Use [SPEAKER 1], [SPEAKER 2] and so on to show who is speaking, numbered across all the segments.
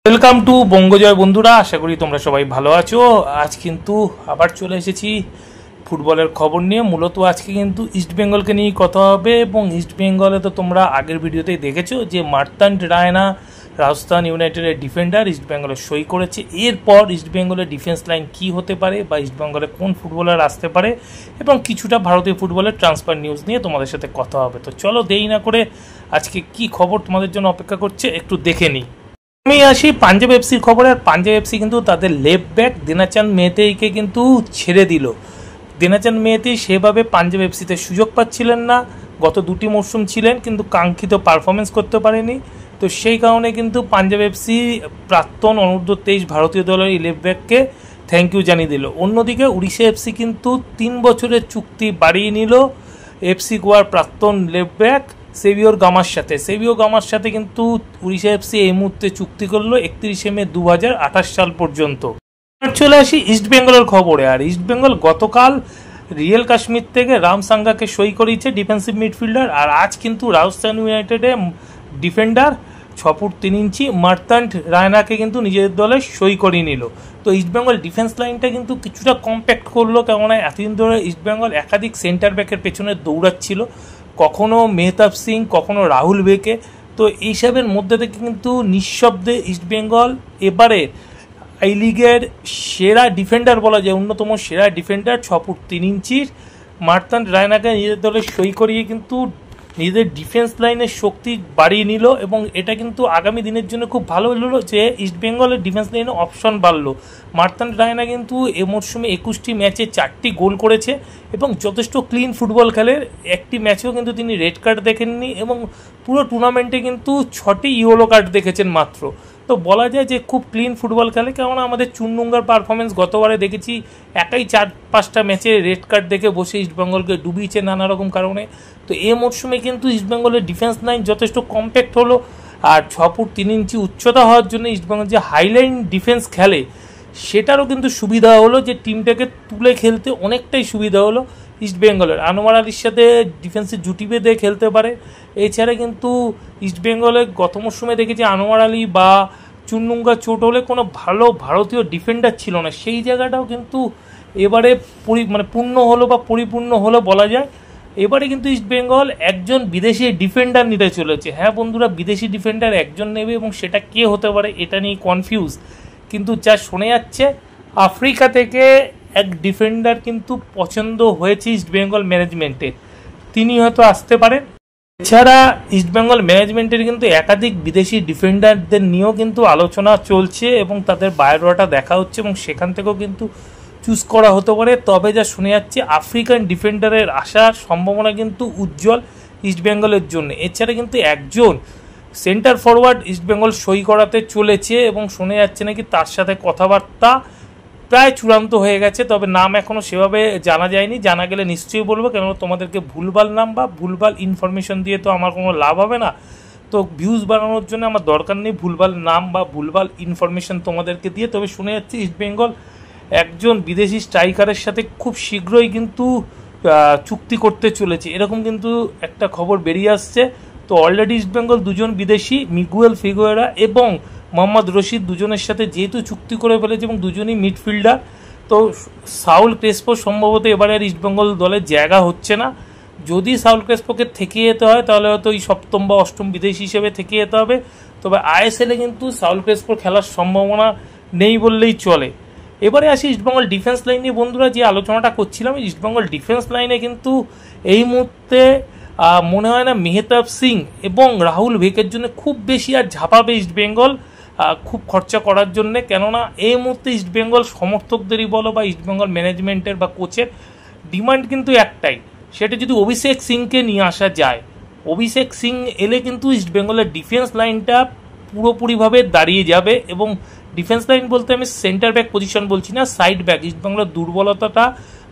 [SPEAKER 1] Welcome to বঙ্গজয় বন্ধুরা, আশা করি তোমরা সবাই ভালো আছো। আজ কিন্তু আবার চলে এসেছি ফুটবলের খবর নিয়ে। মূলত আজকে কিন্তু ইস্টবেঙ্গলকে নিয়ে কথা হবে, এবং ইস্টবেঙ্গলে তো তোমরা আগের ভিডিওতেই দেখেছো যে মার্তান্ড রায়না রাজস্থান ইউনাইটেডের ডিফেন্ডার ইস্টবেঙ্গলে সই করেছে। এরপর ইস্টবেঙ্গলের ডিফেন্স লাইন কি হতে পারে বা ইস্টবেঙ্গলে কোন ফুটবলার আসতে পারে, এবং কিছুটা ভারতীয় ফুটবলের ট্রান্সফার নিউজ নিয়ে তোমাদের সাথে কথা হবে। তো চলো দেরি না করে আজকে কি খবর তোমাদের জন্য অপেক্ষা করছে একটু দেখে নিই। আমি আসি পাঞ্জাব এফসির খবরে। আর পাঞ্জাব এফসি কিন্তু তাদের লেফট ব্যাক দিনাচাঁদ মেহতেইকে কিন্তু ছেড়ে দিল। দিনাচাঁদ মেহতেই সেভাবে পাঞ্জাব এফসিতে সুযোগ পাচ্ছিলেন না, গত দুটি মরশুম ছিলেন কিন্তু কাঙ্ক্ষিত পারফরমেন্স করতে পারেনি। তো সেই কারণে কিন্তু পাঞ্জাব এফসি প্রাক্তন অনূর্ধ্ব-23 ভারতীয় দলের এই লেফট ব্যাককে থ্যাংক ইউ জানিয়ে দিল। অন্যদিকে উড়িষ্যা এফসি কিন্তু 3 বছরের চুক্তি বাড়িয়ে নিল এফসি গোয়ার প্রাক্তন লেফট ব্যাক সেভিওর গামার সাথে কিন্তু উড়িষ্যা এফসি এই মুহূর্তে চুক্তি করলো 31 মে 2028 সাল পর্যন্ত। চলে আসি ইস্টবেঙ্গলের খবরে। আর ইস্টবেঙ্গল গতকাল রিয়েল কাশ্মীর থেকে রাম সাঙ্গাকে সই করিয়েছে, ডিফেন্সিভ মিডফিল্ডার। আর আজ কিন্তু রাজস্থান ইউনাইটেডে ডিফেন্ডার 6 ফুট 3 ইঞ্চি মার্তান্ড রায়নাকে কিন্তু নিজেদের দলে সই করিয়ে নিল। তো ইস্টবেঙ্গল ডিফেন্স লাইনটা কিন্তু কিছুটা কম্প্যাক্ট করলো, কেননা এতদিন ধরে ইস্টবেঙ্গল একাধিক সেন্টার ব্যাকের পেছনে দৌড়াচ্ছিল, কখনো মেহতাব সিং, কখনো রাহুল বেকে। তো এইসবের মধ্যে থেকে কিন্তু নিঃশব্দে ইস্টবেঙ্গল এবারে এই লিগের সেরা ডিফেন্ডার বলা যায়, অন্যতম সেরা ডিফেন্ডার 6 ফুট 3 ইঞ্চির মার্তান্ড রায়নাকে নিজেদের দলে সই করিয়ে কিন্তু নিজেদের ডিফেন্স লাইনের শক্তি বাড়িয়ে নিল। এবং এটা কিন্তু আগামী দিনের জন্য খুব ভালো হলো যে ইস্টবেঙ্গলের ডিফেন্স লাইনে অপশন বাড়লো। মার্তান্ড রায়না কিন্তু এ মরশুমে 21টি ম্যাচে 4টি গোল করেছে এবং যথেষ্ট ক্লিন ফুটবল খেলে। একটি ম্যাচেও কিন্তু তিনি রেড কার্ড দেখেননি, এবং পুরো টুর্নামেন্টে কিন্তু 6টি ইয়েলো কার্ড দেখেছেন মাত্র। তো বলা যায় যে খুব ক্লিন ফুটবল খেলে, কেননা আমাদের চুনডুঙ্গার পারফরমেন্স গতবারে দেখেছি একাই 4-5টা ম্যাচে রেড কার্ড দেখে বসে ইস্টবেঙ্গলকে ডুবিয়েছে নানা রকম কারণে। তো এই মরশুমে কিন্তু ইস্টবেঙ্গলের ডিফেন্স লাইন যথেষ্ট কম্প্যাক্ট হলো। আর 6 ফুট 3 ইঞ্চি উচ্চতা হওয়ার জন্য ইস্টবেঙ্গল যে হাইলাইন ডিফেন্স খেলে সেটারও কিন্তু সুবিধা হলো, যে টিমটাকে তুলে খেলতে অনেকটাই সুবিধা হলো ইস্টবেঙ্গলের। আনোয়ার আলীর সাথে ডিফেন্সে জুটি বেঁধে খেলতে পারে। এছাড়া কিন্তু ইস্টবেঙ্গলে গত মরশুমে দেখেছি আনোয়ার আলী বা চুনডুঙ্গা চোট হলে কোনো ভালো ভারতীয় ডিফেন্ডার ছিল না, সেই জায়গাটাও কিন্তু এবারে পূর্ণ হলো বা পরিপূর্ণ হলো বলা যায়। এবারে কিন্তু ইস্টবেঙ্গল একজন বিদেশি ডিফেন্ডার নিতে চলেছে। হ্যাঁ বন্ধুরা, বিদেশি ডিফেন্ডার একজন নেবে, এবং সেটা কে হতে পারে এটা নিয়ে কনফিউজ। কিন্তু যা শোনা যাচ্ছে আফ্রিকা থেকে এক ডিফেন্ডার কিন্তু পছন্দ হয়েছে ইস্টবেঙ্গল ম্যানেজমেন্টের, তিনি হয়তো আসতে পারেন। এছাড়া ইস্টবেঙ্গল ম্যানেজমেন্টের কিন্তু একাধিক বিদেশি ডিফেন্ডারদের নিয়েও কিন্তু আলোচনা চলছে, এবং তাদের বায়োডাটা দেখা হচ্ছে, এবং সেখান থেকেও কিন্তু চুজ করা হতে পারে। তবে যা শুনে যাচ্ছে আফ্রিকান ডিফেন্ডারের আসার সম্ভাবনা কিন্তু উজ্জ্বল ইস্টবেঙ্গলের জন্য। এছাড়া কিন্তু একজন সেন্টার ফরওয়ার্ড ইস্টবেঙ্গল সই করাতে চলেছে, এবং শুনে যাচ্ছে নাকি তার সাথে কথাবার্তা প্রায় চূড়ান্ত হয়ে গেছে। তবে নাম এখনও সেভাবে জানা যায়নি, জানা গেলে নিশ্চয়ই বলবো, কেননা তোমাদেরকে ভুলভাল নাম বা ভুলভাল ইনফরমেশন দিয়ে তো আমার কোনো লাভ হবে না। তো ভিউজ বাড়ানোর জন্য আমার দরকার নেই ভুলভাল নাম বা ভুলভাল ইনফরমেশন তোমাদেরকে দিয়ে। তবে শুনে যাচ্ছে ইস্টবেঙ্গল একজন বিদেশি স্ট্রাইকারের সাথে খুব শীঘ্রই কিন্তু চুক্তি করতে চলেছে, এরকম কিন্তু একটা খবর বেরিয়ে আসছে। তো অলরেডি ইস্টবেঙ্গল দুজন বিদেশি মিগুয়েল ফিগুয়েরা এবং মোহাম্মদ রশিদ দুজনের সাথে যেহেতু চুক্তি করে ফেলেছে, এবং দুজনই মিডফিল্ডার। তো সাউল ক্রেসপো সম্ভবত এবারে আর ইস্টবেঙ্গল দলের জায়গা হচ্ছে না। যদি সাউল ক্রেসপোকে থেকে যেতে হয় তাহলে হয়তো ওই 7ম বা 8ম বিদেশি হিসেবে থেকে যেতে হবে। তবে আইএসএলে কিন্তু সাউল ক্রেসপোর খেলার সম্ভাবনা নেই বললেই চলে। এবারে আসি ইস্টবেঙ্গল ডিফেন্স লাইন নিয়ে। বন্ধুরা, যে আলোচনাটা করছিলাম, ইস্টবেঙ্গল ডিফেন্স লাইনে কিন্তু এই মুহূর্তে মনে হয় না মেহতাব সিং এবং রাহুল বেকের জন্য খুব বেশি আর ঝাঁপাবে ইস্টবেঙ্গল খুব খরচা করার জন্যে। কেননা এই মুহূর্তে ইস্টবেঙ্গল সমর্থকদেরই বলো বা ইস্টবেঙ্গল ম্যানেজমেন্টের বা কোচের ডিমান্ড কিন্তু একটাই, সেটা যদি অভিষেক সিংকে নিয়ে আসা যায়। অভিষেক সিং এলে কিন্তু ইস্টবেঙ্গলের ডিফেন্স লাইনটা পুরোপুরিভাবে দাঁড়িয়ে যাবে। এবং ডিফেন্স লাইন বলতে আমি সেন্টার ব্যাক পজিশন বলছি না, সাইড ব্যাক। ইস্টবেঙ্গলের দুর্বলতাটা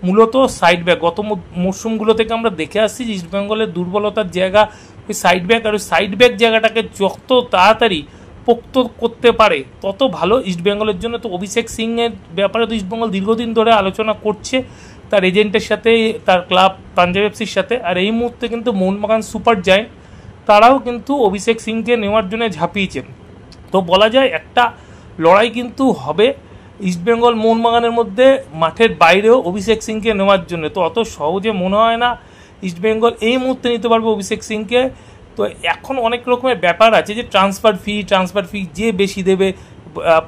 [SPEAKER 1] মূলত সাইড ব্যাক। গত মরশুমগুলো থেকে আমরা দেখে আসছি যে ইস্টবেঙ্গলের দুর্বলতার জায়গা ওই সাইড ব্যাক, আর ওই সাইড ব্যাক জায়গাটাকে যত তাড়াতাড়ি পোক্ত করতে পারে তত ভালো ইস্টবেঙ্গলের জন্য। তো অভিষেক সিংয়ের ব্যাপারে তো ইস্টবেঙ্গল দীর্ঘদিন ধরে আলোচনা করছে তার এজেন্টের সাথে, তার ক্লাব পাঞ্জাব এফসির সাথে। আর এই মুহূর্তে কিন্তু মোহনবাগান সুপার জায়েন্ট তারাও কিন্তু অভিষেক সিংকে নেওয়ার জন্য ঝাঁপিয়েছেন। তো বলা যায় একটা লড়াই কিন্তু হবে ইস্টবেঙ্গল মোহনবাগানের মধ্যে মাঠের বাইরেও অভিষেক সিংকে নেওয়ার জন্য। তো অত সহজে মনে হয় না ইস্টবেঙ্গল এই মুহূর্তে নিতে পারবে অভিষেক সিংকে। তো এখন অনেক রকমের ব্যাপার আছে, যে ট্রান্সফার ফি যে বেশি দেবে,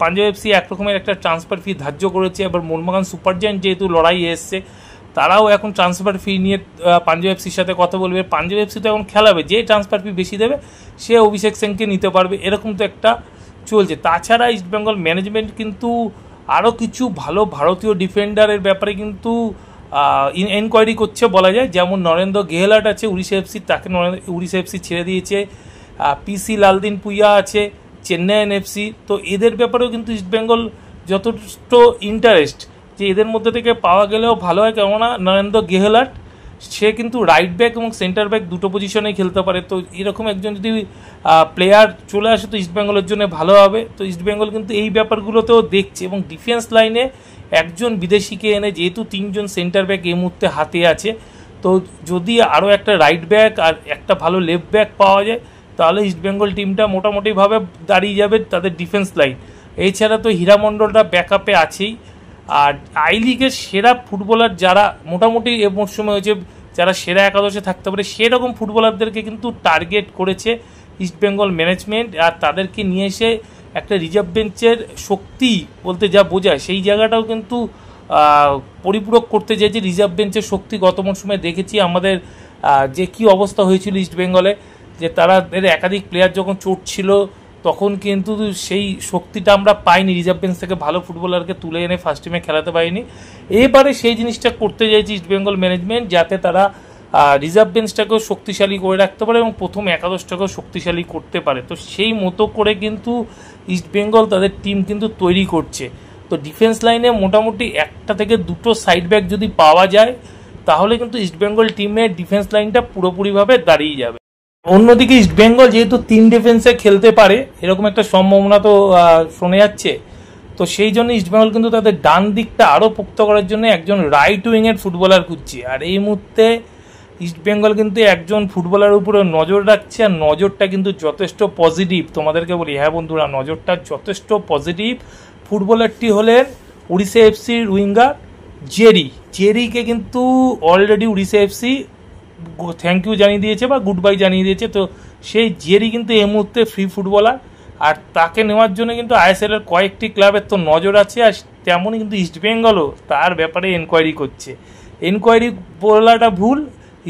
[SPEAKER 1] পাঞ্জাব এফসি এক রকমের একটা ট্রান্সফার ফি ধার্য করেছে, এবার মোহনবাগান সুপার জায়ান্ট যেহেতু লড়াই এসছে তারাও এখন ট্রান্সফার ফি নিয়ে পাঞ্জাব এফসির সাথে কথা বলবে। পাঞ্জাব এফসি তো এখন খেলাবে, যে ট্রান্সফার ফি বেশি দেবে সে অভিষেক সিংকে নিতে পারবে, এরকম তো একটা চলছে। তাছাড়া ইস্টবেঙ্গল ম্যানেজমেন্ট কিন্তু আরও কিছু ভালো ভারতীয় ডিফেন্ডারের ব্যাপারে কিন্তু এনকোয়ারি করছে বলা যায়। যেমন নরেন্দ্র গেহলাট আছে উড়িষ্যা এফসি, তাকে উড়িষ্যা এফসি ছেড়ে দিয়েছে। পিসি লালদিন পুইয়া আছে চেন্নাইন এফসি। তো এদের ব্যাপারেও কিন্তু ইস্টবেঙ্গল যথেষ্ট ইন্টারেস্ট, যে এদের মধ্যে থেকে পাওয়া গেলেও ভালো হয়, কেননা নরেন্দ্র গেহলাট সে কিন্তু রাইট ব্যাক এবং সেন্টার ব্যাক দুটো পজিশনেই খেলতে পারে। তো এরকম একজন যদি প্লেয়ার চলে আসে তো ইস্টবেঙ্গলের জন্য ভালো হবে। তো ইস্টবেঙ্গল কিন্তু এই ব্যাপারগুলোতেও দেখছে, এবং ডিফেন্স লাইনে একজন বিদেশিকে এনে, যেহেতু 3জন সেন্টার ব্যাক এই মুহূর্তে হাতে আছে, তো যদি আরও একটা রাইট ব্যাক আর একটা ভালো লেফট ব্যাক পাওয়া যায় তাহলে ইস্টবেঙ্গল টিমটা মোটামুটিভাবে দাঁড়িয়ে যাবে তাদের ডিফেন্স লাইন। এছাড়া তো হীরামণ্ডলটা ব্যাকআপে আছেই। আর আই লিগের সেরা ফুটবলার যারা মোটামুটি এ মরশুমে হয়েছে, যারা সেরা একাদশে থাকতে পারে সেরকম ফুটবলারদেরকে কিন্তু টার্গেট করেছে ইস্টবেঙ্গল ম্যানেজমেন্ট। আর তাদেরকে নিয়ে এসে একটা রিজার্ভ বেঞ্চের শক্তি বলতে যা বোঝায় সেই জায়গাটাও কিন্তু পরিপূরক করতে চাইছে রিজার্ভ বেঞ্চের শক্তি। গত মরশুমে দেখেছি আমাদের যে কি অবস্থা হয়েছিল ইস্টবেঙ্গলে, যে তারা একাধিক প্লেয়ার যখন চোট ছিল তখন কিন্তু সেই শক্তিটা আমরা পাইনি, রিজার্ভ বেঞ্চ থেকে ভালো ফুটবলারকে তুলে এনে ফার্স্ট টিমে খেলাতে পারিনি। এবারে সেই জিনিসটা করতে চাইছে ইস্টবেঙ্গল ম্যানেজমেন্ট, যাতে তারা রিজার্ভ বেঞ্চটাকেও শক্তিশালী করে রাখতে পারে এবং প্রথম একাদশটাকেও শক্তিশালী করতে পারে। তো সেই মতো করে কিন্তু ইস্টবেঙ্গল তাদের টিম কিন্তু তৈরি করছে। তো ডিফেন্স লাইনে মোটামুটি একটা থেকে দুটো সাইড ব্যাক যদি পাওয়া যায় তাহলে কিন্তু ইস্টবেঙ্গল টিমের ডিফেন্স লাইনটা পুরোপুরিভাবে দাঁড়িয়ে যাবে। অন্যদিকে ইস্টবেঙ্গল যেহেতু 3 ডিফেন্সে খেলতে পারে এরকম একটা সম্ভাবনা তো শোনা যাচ্ছে, তো সেই জন্য ইস্টবেঙ্গল কিন্তু তাদের ডান দিকটা আরও পোক্ত করার জন্য একজন রাইট উইংয়ের ফুটবলার খুঁজছে। আর এই মুহূর্তে ইস্টবেঙ্গল কিন্তু একজন ফুটবলার উপরে নজর রাখছে, আর নজরটা কিন্তু যথেষ্ট পজিটিভ। তোমাদেরকে বলি, হ্যাঁ বন্ধুরা, নজরটা যথেষ্ট পজিটিভ। ফুটবলারটি হলেন উড়িষ্যা এফসির উইঙ্গার জেরিকে কিন্তু already Odisha FC thank you জানিয়ে দিয়েছে বা গুড বাই জানিয়ে দিয়েছে। তো সেই জেরি কিন্তু এই মুহূর্তে ফ্রি ফুটবলার, আর তাকে নেওয়ার জন্য কিন্তু আইএসএল এর কয়েকটি ক্লাবের তো নজর আছে, আর তেমনই কিন্তু ইস্টবেঙ্গলও তার ব্যাপারে এনকোয়ারি করছে। এনকোয়ারি বলাটা ভুল,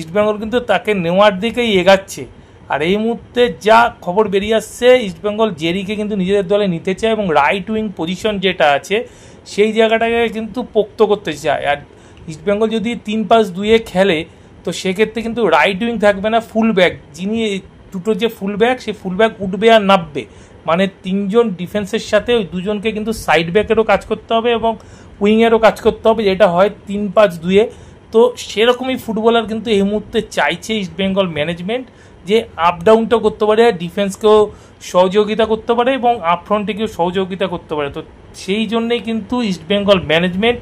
[SPEAKER 1] ইস্টবেঙ্গল কিন্তু তাকে নেওয়ার দিকেই এগাচ্ছে। আর এই মুহূর্তে যা খবর বেরিয়ে আসছে, ইস্টবেঙ্গল জেরিকে কিন্তু নিজেদের দলে নিতে চায় এবং রাইট উইং পজিশন যেটা আছে সেই জায়গাটাকে কিন্তু পোক্ত করতে চায়। আর ইস্টবেঙ্গল যদি 3-5-2-এ খেলে তো সেক্ষেত্রে কিন্তু রাইট উইং থাকবে না, ফুল ব্যাক, যিনি দুটো যে ফুল ব্যাক সেই ফুল ব্যাক উঠবে আর নামবে, মানে 3জন ডিফেন্সের সাথে ওই 2জনকে কিন্তু সাইড ব্যাকেরও কাজ করতে হবে এবং উইংয়েরও কাজ করতে হবে, যেটা হয় 3-5-2-এ। তো সেরকমই ফুটবলার কিন্তু এই মুহূর্তে চাইছে ইস্টবেঙ্গল ম্যানেজমেন্ট, যে আপ ডাউনটা করতে পারে, ডিফেন্সকেও সহযোগিতা করতে পারে এবং আপফ্রন্টেকেও সহযোগিতা করতে পারে। তো সেই জন্যেই কিন্তু ইস্টবেঙ্গল ম্যানেজমেন্ট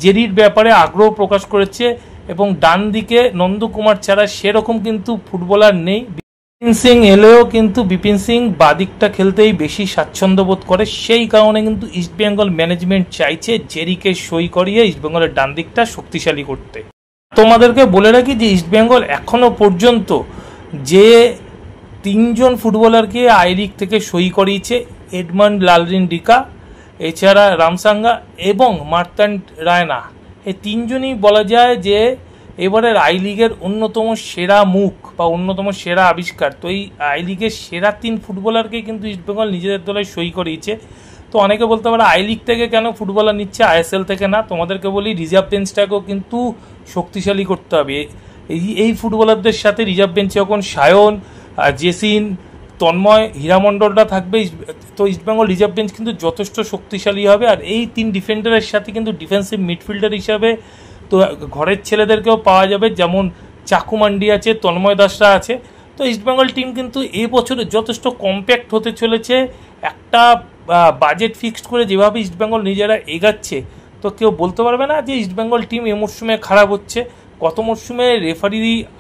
[SPEAKER 1] জেরির ব্যাপারে আগ্রহ প্রকাশ করেছে। এবং ডান দিকে নন্দকুমার ছাড়া সেরকম কিন্তু ফুটবলার নেই। বিপিন সিং এলেও কিন্তু বিপিন সিং বাদিকটা খেলতেই বেশি স্বাচ্ছন্দ্য বোধ করে, সেই কারণে কিন্তু ইস্টবেঙ্গল ম্যানেজমেন্ট চাইছে জেরিকে সই করিয়ে ইস্টবেঙ্গলের ডান দিকটা শক্তিশালী করতে। তোমাদেরকে বলে রাখি যে ইস্টবেঙ্গল এখনো পর্যন্ত যে 3জন ফুটবলারকে আই লিগ থেকে সই করিয়েছে, এডমন্ড লালরিন ডিকা, এছাড়া রামসাঙ্গা এবং মার্তান্ড রায়না, এই 3জনই বলা যায় যে এবারের আই লিগের অন্যতম সেরা মুখ বা অন্যতম সেরা আবিষ্কার। তো এই আই লিগের সেরা 3 ফুটবলারকে কিন্তু ইস্টবেঙ্গল নিজেদের দলে সই করিয়েছে। তো অনেকে বলতে পারে আই লিগ থেকে কেন ফুটবলার নিচ্ছে, আইএসএল থেকে না। তোমাদেরকে বলি, রিজার্ভ বেঞ্চটাকেও কিন্তু শক্তিশালী করতে হবে। এই ফুটবলারদের সাথে রিজার্ভ বেঞ্চে যখন সায়ন, জেসিন, তন্ময়, হীরামণ্ডলটা থাকবে, তো ইস্টবেঙ্গল রিজার্ভ বেঞ্চ কিন্তু যথেষ্ট শক্তিশালী হবে। আর এই 3 ডিফেন্ডারের সাথে কিন্তু ডিফেন্সিভ মিডফিল্ডার হিসাবে তো ঘরের ছেলেদেরকেও পাওয়া যাবে, যেমন চাকু মান্ডি আছে, তন্ময় দাসরা আছে। তো ইস্টবেঙ্গল টিম কিন্তু এই বছরে যথেষ্ট কম্প্যাক্ট হতে চলেছে। একটা বাজেট ফিক্সড করে যেভাবে ইস্টবেঙ্গল নিজেরা এগাচ্ছে, তো কেউ বলতে পারবে না যে ইস্টবেঙ্গল টিম এ মরশুমে খারাপ হচ্ছে। গত মরশুমে রেফারি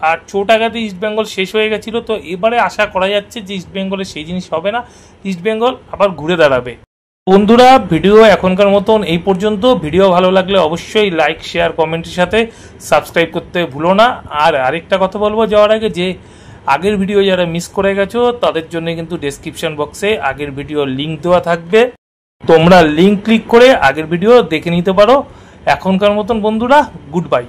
[SPEAKER 1] আর চোট আঘাতে ইস্টবেঙ্গল শেষ হয়ে গেছিলো, তো এবারে আশা করা যাচ্ছে যে ইস্টবেঙ্গলে সেই জিনিস হবে না, ইস্টবেঙ্গল আবার ঘুরে দাঁড়াবে। বন্ধুরা, ভিডিও এখনকার মতন এই পর্যন্ত। ভিডিও ভালো লাগলে অবশ্যই লাইক, শেয়ার, কমেন্টের সাথে সাবস্ক্রাইব করতে ভুলো না। আর আরেকটা কথা বলবো যাওয়ার আগে, যে আগের ভিডিও যারা মিস করে গেছো তাদের জন্য কিন্তু ডেসক্রিপশন বক্সে আগের ভিডিও লিঙ্ক দেওয়া থাকবে, তোমরা লিঙ্ক ক্লিক করে আগের ভিডিও দেখে নিতে পারো। এখনকার মতন বন্ধুরা, গুড বাই।